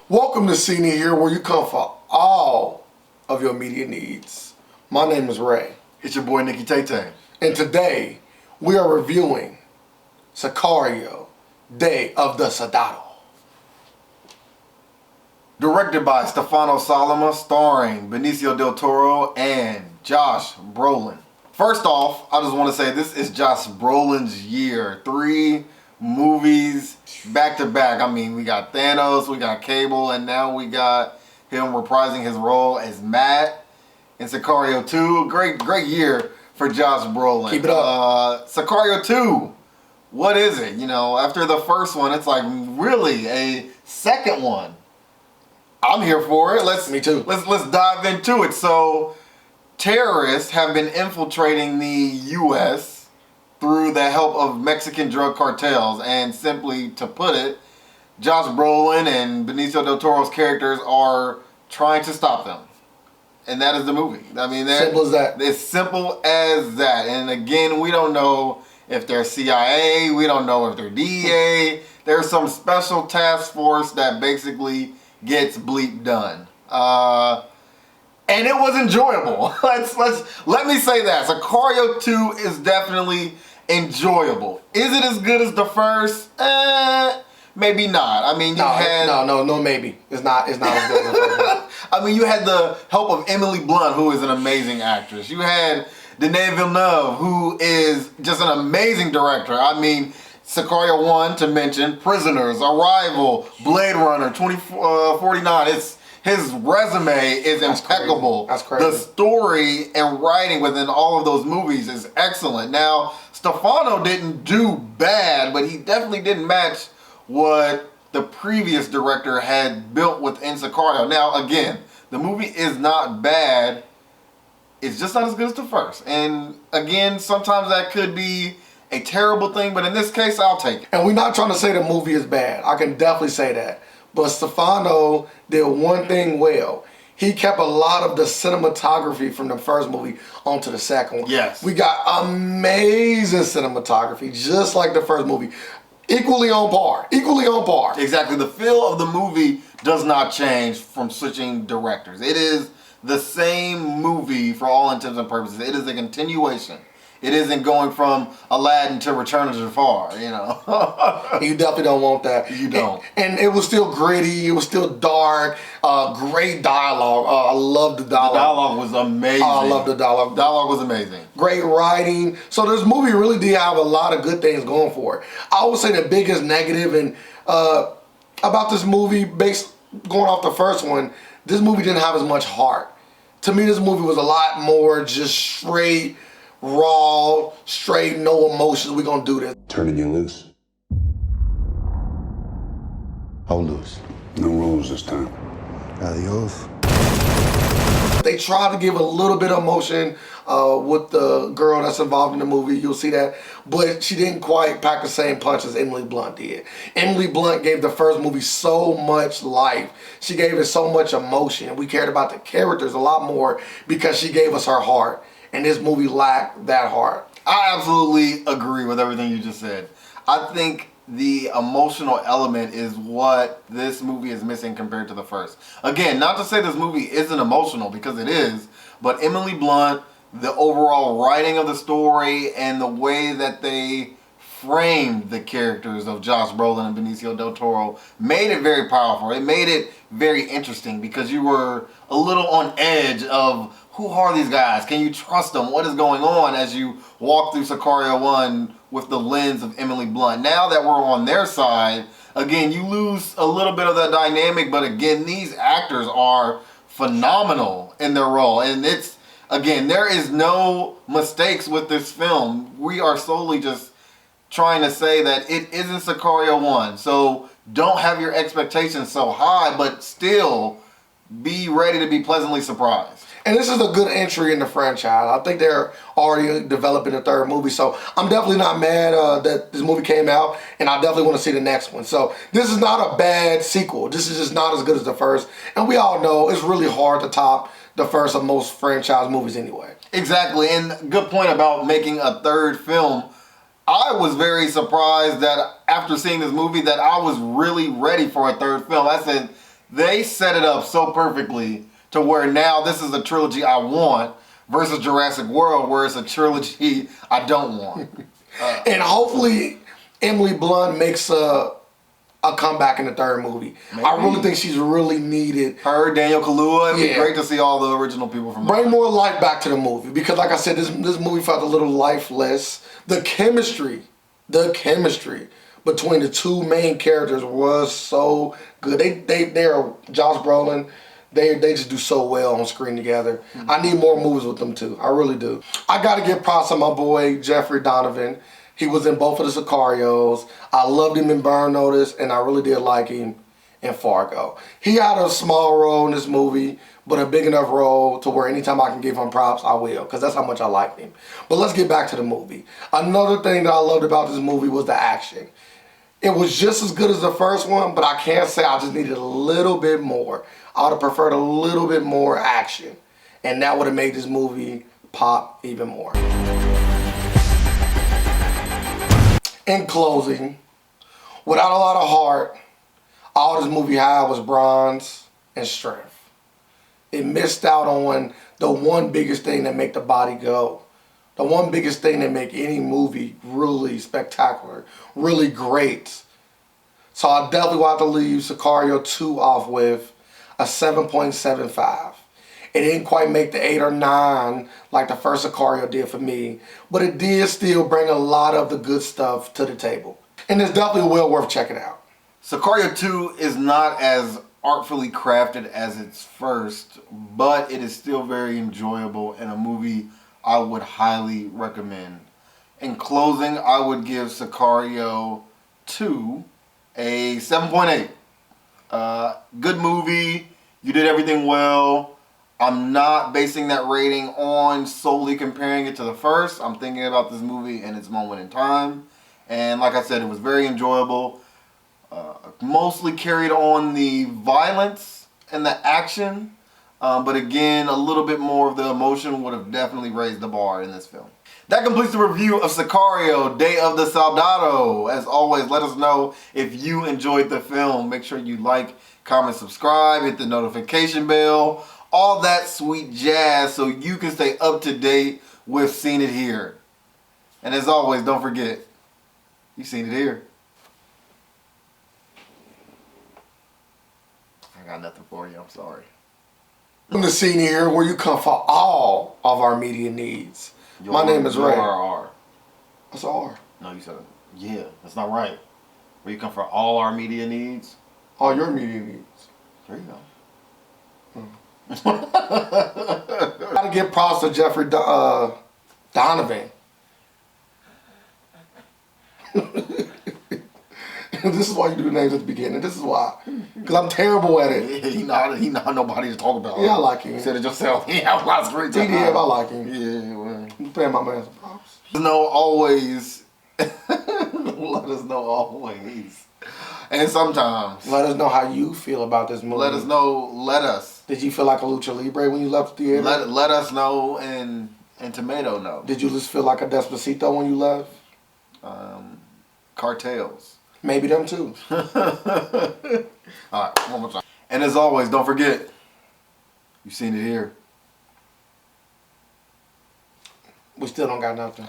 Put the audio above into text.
Welcome to Senior here, where you come for all of your media needs. My name is Ray. It's your boy Nicky Tay. And today we are reviewing Sicario, Day of the Soldado. Directed by Stefano Salama, starring Benicio del Toro and Josh Brolin. First off, I just want to say this is Josh Brolin's year. 3 movies back to back. I mean, we got Thanos, we got Cable, and now we got him reprising his role as Matt in Sicario 2. Great year for Josh Brolin. Keep it up. Sicario 2, what is it? You know, after the first one, it's like really a second one. I'm here for it. Me too. Let's dive into it. So, terrorists have been infiltrating the U.S. through the help of Mexican drug cartels, and simply to put it, Josh Brolin and Benicio del Toro's characters are trying to stop them. And that is the movie. I mean, simple as that. It's simple as that. And again, we don't know if they're CIA, we don't know if they're DEA. There's some special task force that basically gets bleep done. And it was enjoyable. Let me say that. Sicario 2 is definitely enjoyable. Is it as good as the first? Maybe not. I mean, maybe. It's not as good as the first one. I mean, you had the help of Emily Blunt, who is an amazing actress. You had Denis Villeneuve, who is just an amazing director. I mean, Sicario 1 to mention, Prisoners, Arrival, Blade Runner, 2049. His resume is impeccable. That's crazy. The story and writing within all of those movies is excellent. Now, Stefano didn't do bad, but he definitely didn't match what the previous director had built within Sicario. Now, again, the movie is not bad. It's just not as good as the first. And again, sometimes that could be a terrible thing, but in this case, I'll take it. And we're not trying to say the movie is bad. I can definitely say that. But Stefano did one thing well. He kept a lot of the cinematography from the first movie onto the second one. Yes. We got amazing cinematography, just like the first movie. Equally on par. Exactly. The feel of the movie does not change from switching directors. It is the same movie for all intents and purposes. It is a continuation. It isn't going from Aladdin to Return of Jafar, you know. You definitely don't want that. You don't. And it was still gritty. It was still dark. Great dialogue. I love the dialogue. The dialogue was amazing. I love the dialogue. Dialogue was amazing. Great writing. So this movie really did have a lot of good things going for it. I would say the biggest negative about this movie, going off the first one, this movie didn't have as much heart. To me, this movie was a lot more just straight, raw, straight, no emotions. We're gonna do this. Turning you loose. How loose? No rules this time. Adios. They tried to give a little bit of emotion with the girl that's involved in the movie. You'll see that. But she didn't quite pack the same punch as Emily Blunt did. Emily Blunt gave the first movie so much life. She gave it so much emotion. We cared about the characters a lot more because she gave us her heart. And this movie lacked that heart. I absolutely agree with everything you just said. I think the emotional element is what this movie is missing compared to the first. Again, not to say this movie isn't emotional, because it is, but Emily Blunt, the overall writing of the story and the way that they framed the characters of Josh Brolin and Benicio del Toro made it very powerful. It made it very interesting because you were a little on edge of, who are these guys? Can you trust them? What is going on as you walk through Sicario 1 with the lens of Emily Blunt? Now that we're on their side, again, you lose a little bit of that dynamic, but again, these actors are phenomenal in their role. And it's, again, there is no mistakes with this film. We are solely just trying to say that it isn't Sicario 1. So don't have your expectations so high, but still be ready to be pleasantly surprised. And this is a good entry in the franchise. I think they're already developing a third movie, so I'm definitely not mad that this movie came out, and I definitely want to see the next one. So this is not a bad sequel. This is just not as good as the first. And we all know it's really hard to top the first of most franchise movies anyway. Exactly, and good point about making a third film. I was very surprised that after seeing this movie that I was really ready for a third film. I said they set it up so perfectly to where now this is a trilogy I want versus Jurassic World where it's a trilogy I don't want. And hopefully Emily Blunt makes a comeback in the third movie. Maybe. I really think she's really needed. Her, Daniel Kaluuya, it'd be Yeah. great to see all the original people from Bring more life back to the movie because, like I said, this movie felt a little lifeless. The chemistry between the two main characters was so good. They are Josh Brolin. They just do so well on screen together. I need more movies with them too. I really do. I got to give props to my boy Jeffrey Donovan. He was in both of the Sicarios. I loved him in Burn Notice, and I really did like him in Fargo. He had a small role in this movie, but a big enough role to where anytime I can give him props, I will, because that's how much I like him. But let's get back to the movie. Another thing that I loved about this movie was the action. It was just as good as the first one, but I can't say I just needed a little bit more. I would have preferred a little bit more action, and that would have made this movie pop even more. In closing, without a lot of heart, all this movie had was bronze and strength. It missed out on the one biggest thing that make the body go. The one biggest thing that make any movie really spectacular, really great. So I definitely want to leave Sicario 2 off with a 7.75. It didn't quite make the 8 or 9 like the first Sicario did for me, but it did still bring a lot of the good stuff to the table. And it's definitely well worth checking out. Sicario 2 is not as artfully crafted as its first, but it is still very enjoyable and a movie I would highly recommend. In closing, I would give Sicario 2 a 7.8. Good movie. You did everything well. I'm not basing that rating on solely comparing it to the first. I'm thinking about this movie in its moment in time. And like I said, it was very enjoyable. Mostly carried on the violence and the action. But again, a little bit more of the emotion would have definitely raised the bar in this film. That completes the review of Sicario, Day of the Soldado. As always, let us know if you enjoyed the film. Make sure you like, comment, subscribe, hit the notification bell, all that sweet jazz so you can stay up to date with Seen It Here. And as always, don't forget, you seen it here. I got nothing for you, I'm sorry. Welcome to Seen It Here, where you come for all of our media needs. My name is Ray. R. What's R? No, you said it. Yeah, that's not right. Where you come for all our media needs. All your media needs. There you go. Gotta give props to Jeffrey Donovan. This is why you do the names at the beginning. This is why. Because I'm terrible at it. Yeah, he not nobody to talk about. Yeah, I like him. You said it yourself. He had lots of great time. TDF, I like him. Yeah, well. I'm paying my man some props. No, always. Let us know always. And sometimes. Let us know how you feel about this movie. Let us know. Let us. Did you feel like a lucha libre when you left the theater? Let us know and Tomato know. Did you just feel like a Despacito when you left? Cartels. Maybe them too. Alright, one more time. And as always, don't forget, you've seen it here. We still don't got nothing.